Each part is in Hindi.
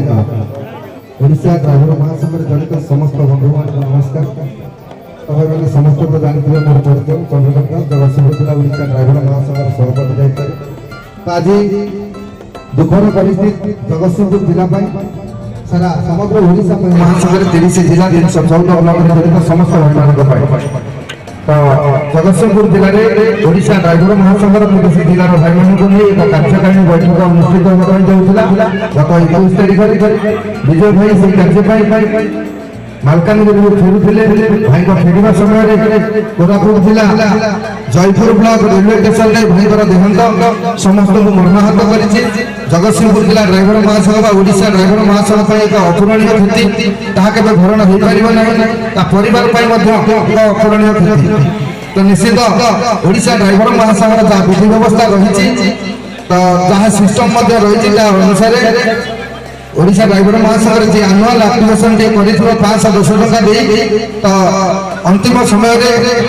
ओडिशा ड्राइवर महासंघ जड़ित समस्त बंधु मान नमस्कार। मैंने समस्त को जानते मोर परिचय चंद्रकांत जगतसिंहपुर जिला ओडिशा ड्राइवर महासंघ सभापति दायित्व। आज दुखर परिस्थिति जगतसिंहपुर जिला सारा समग्र ओडिशा महासंघ 30 जिला 314 ब्लॉक जड़ित समस्त भाई मान तो जगतसिंहपुर जिले में ओडिशा ड्राइवर महासंघ जिलार भाई मान को नहीं एक कार्यकारिणी बैठक अनुष्ठित होता गत 21 तारीख विजय भाई से कार्य मालकानगिरी फेरुले भाई फेरवा समय कोरापुट जिला जयपुर ब्लॉक रेलवे स्टेशन में भाई देहांत समस्त को मर्माहत कर जगतसिंहपुर जिला ड्राइवर महासंघ ओडिशा ड्राइवर महासंघ एक अपूरणीय क्षति ताके भरण हो पार ना परिवार अपूरणीय क्षति तो निश्चित ओडिशा ड्राइवर महासंघ जहाँ विधि व्यवस्था रही तो जहाँ सिस्टम रही अनुसार ओडिशा ड्राइवर महासंघ जी आनुआल आप्लिकेसन 510 टका दे तो अंतिम समय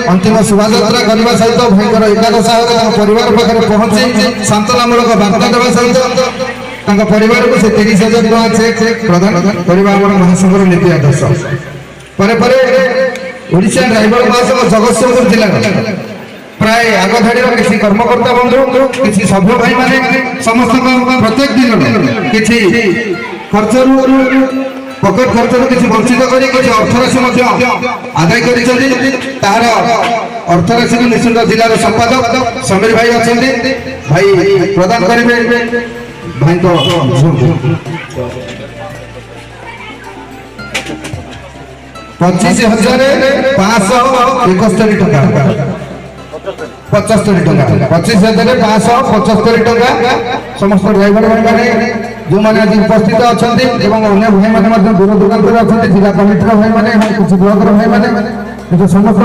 अंतिम शोभायात्रा करने सहित भाईर एकादश परिवार पाखे पहुंचे सांत्वनामूलक वार्ता देवा सहित परिवार को 30,000 टका चेक प्रदान करने महासंघ नीति आदर्श ओडिशा ड्राइवर महासंघ जगतसिंहपुर जिला प्राय आग धाड़ी किसी कर्मकर्ता बंधु किसी सभ्य भाई माने समस्त प्रत्येक दिन किसी खर्च पकेट खर्च किसी वंचित कर अर्थराशि आदाय कर अर्थराशि निश्चित जिलार संपादक समीर भाई अच्छा भाई प्रदान करेंगे भाई तो 25,571 टका 75 टका 25,575 टका समस्त ड्राइवर भाई जो मैंने आज उपस्थित अच्छा अन्य भाई मैंने दूर दूरांत अच्छा जिला कमिटर भाई मैंने कुछ ब्लॉक भाई मैंने समस्त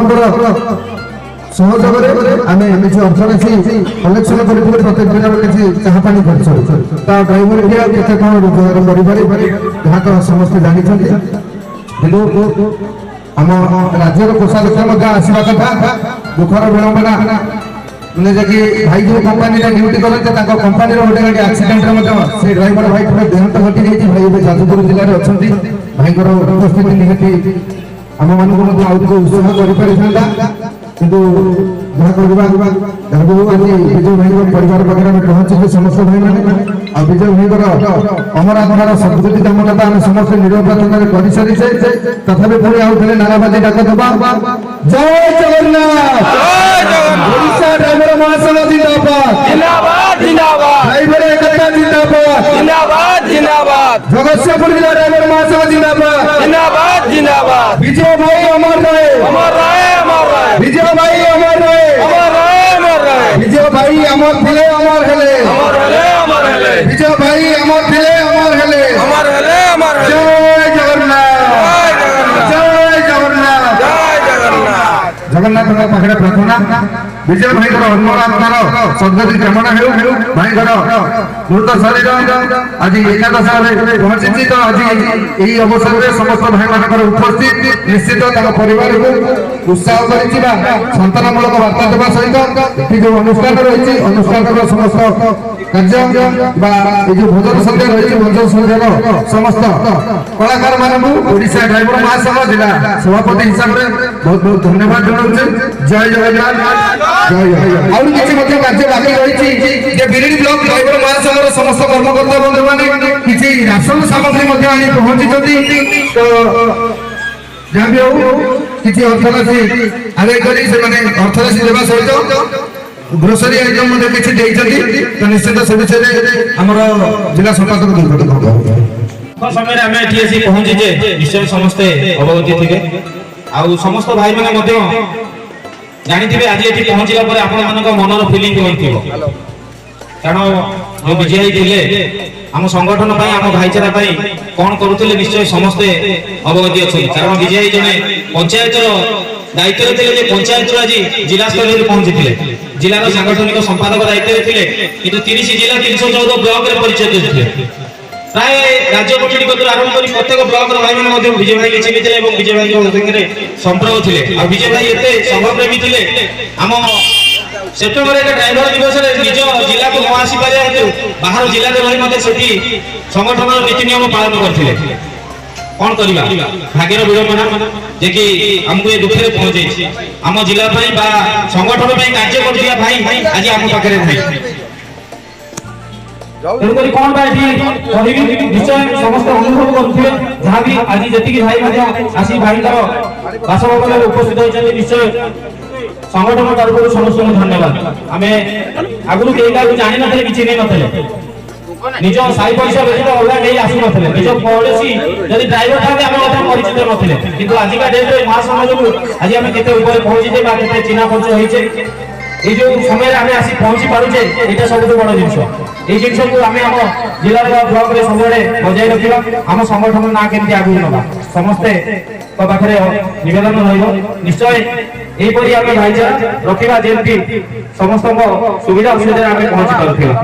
सहयोग आम किसी अर्थराशि कलेक्शन कर प्रत्येक दिन किसी चाह पानी खर्च ड्राइवर के कौन रोजगार जहाँ तो समस्ते जानते आम राज्यर कोषाध्यक्ष आसवा कथा दुखर विड़ंबना मैंने जि भाई जो कंपानी ड्यूटी करते कंपानी गोटे गाड़ी एक्सीडेंट से ड्राइवर भाई पूरा देहांत घटी जाइए भाई जाजपुर जिले में अच्छा भाई उपस्थिति निहाती आम मानक उत्साह कर किंतु जहाँ करवा आज विजय भाई परिवार पाखे पहुंचे समस्त भाई मैंने आ विजय भाई अमर आत्मार सद्गति कामना आम समस्त निरव प्रार्थना कर सारी तथापि पुणी आउ थे नाराबाजी डाक दबा जय जगन्नाथ ओडिशा ड्राइवर महासंघ जिंदाबाद ड्राइवर एकता जिंदाबाद जगतसिंहपुर जिला ड्राइवर महासंघ जिंदाबाद विजय भाई अमर रहे विजय भाई अमर रहे विजय भाई अमर थे अमर हेले विजय भाई अमर थे अमर हेले जय जगन्नाथ जगन्नाथ पाखे प्रार्थना विजय भाई आत्मार सद्गति कामना हो भाई मृत शरीर आज एकादश पहुंची तो आज यही अवसर में समस्त भाई मान उपस्थित निश्चित परिवार को उत्साह कर संतानमूलक वार्ता देवा सहित जो अनुष्ठान रही अनुष्ठान समस्त कार्य जो भोजन संध्या रही भोजन संध्यार समस्त कलाकार मानू ओडिशा ड्राइवर महासंघ जिला सभापति हिसाब से बहुत बहुत धन्यवाद जनाऊँ जय जगन्नाथ और किसी कार्य बाकी रही बिरिडी ब्लॉक ड्राइवर महासंघ समस्त कर्मकर्ता बंधु मैंने किसी राशन सामग्री पहुंची तो जहाँ भी हो किसी अर्थराशि आदाय कर अर्थराशि देवा सहित ग्रोसरी आइटम किसी तो निश्चित से विषय आमर जिला संपादक समय पहुंचीजे निश्चय समस्ते अवगत थे आ समस्त भाई मैंने जानी आज ये पहुंचला मनर फिलिंग कारण जो विजय थे आम संगठन आम भाईचारा कौन करुले निश्चय समस्ते अवगत अच्छे कारण विजय जड़े पंचायत दायित्व थे पंचायत आज जिला स्तर पहुंची जिलार सांगठनिक संपादक दायित्व थे कि 30 जिला 314 ब्लॉक परिचय देते प्राय राज्य कमिटी आरंभ कर प्रत्येक ब्लॉक भाई मैंने विजय भाई चिन्हते विजय भाई संपर्क थे विजय भाई एत संघप्रेमी थे आम ସେପ୍ଟେମ୍ବର 1 ଡ୍ରାଇଭର ଦିବସରେ ନିଜ ଜିଲ୍ଲାକୁ ନ ଆସିପାରିବା ହେତୁ ବାହାର ଜିଲ୍ଲାରେ ରହି ମଧ୍ୟ ସେଠି ସଂଗଠନର ନୀତି ନିୟମ ପାଳନ କରିଥିଲେ। କଣ କରିବା, ଭାଗ୍ୟର ବିଡ଼ମ୍ବନା ଯେ କି ଆମକୁ ଏ ଦୁଃଖରେ ପହଞ୍ଚେଇଛି। ଆମ ଜିଲ୍ଲା ପାଇଁ ବା ସଂଗଠନ ପାଇଁ କାର୍ଯ୍ୟ କରୁଥିବା ଭାଇ ଆଜି ଆମ ପାଖରେ ନାହିଁ। ତେଣୁକରି କଣ ବା ଏଠି କହିବି, ନିଶ୍ଚୟ ସମସ୍ତେ ଅନୁଭବ କରୁଥିବେ, ଯାହାବି ଆଜି ଯେତିକି ଭାଇ ମଧ୍ୟ ଆସି ଭାଇଙ୍କର ବାସଭବନରେ ଉପସ୍ଥିତ ହୋଇଛନ୍ତି, ନିଶ୍ଚୟ ସଂଗଠନ ତରଫରୁ ସମସ୍ତଙ୍କୁ ଧନ୍ୟବାଦ। ଆମେ ଆଗରୁ କେହି କାହାକୁ ଜାଣିନଥିଲେ, କିଛି ନେଇ ନଥିଲେ, ନିଜ ସାହି ପଇସା ବ୍ୟତୀତ ଅଲଗା କେହି ଆସୁନଥିଲେ, ନିଜ ପଡୋଶୀ ଯଦି ଡ୍ରାଇଭର ଥାନ୍ତେ ଆମ କଥା ପରିଚିତ ନଥିଲେ। କିନ୍ତୁ ଆଜିକା ଡେଟ୍ରେ ମହାସଂଘ ଯୋଗୁଁ ଆଜି ଆମେ କେତେ ଉପରେ ପହଞ୍ଚିଛେ ବା କେତେ ଚିହ୍ନା ପରିଚୟ ହେଇଛେ। এই যে সময় আমি আসি পৌঁছি পারুছে, এটা সবুঠু বড় জিনিস। এই জিনিসকে আমি আম জেলার ব্লকরে সবুলে বজায় রাখা, আম সংগঠন না কেমতি আগুন নেবা সমস্তে পাখে নিবেদন রহব। নিশ্চয় এইপরি আমি ভাইচারা রখিবা, যেমতি সমস্ত সুবিধা অসুবিধা আমি পৌঁছি পারুথিবা।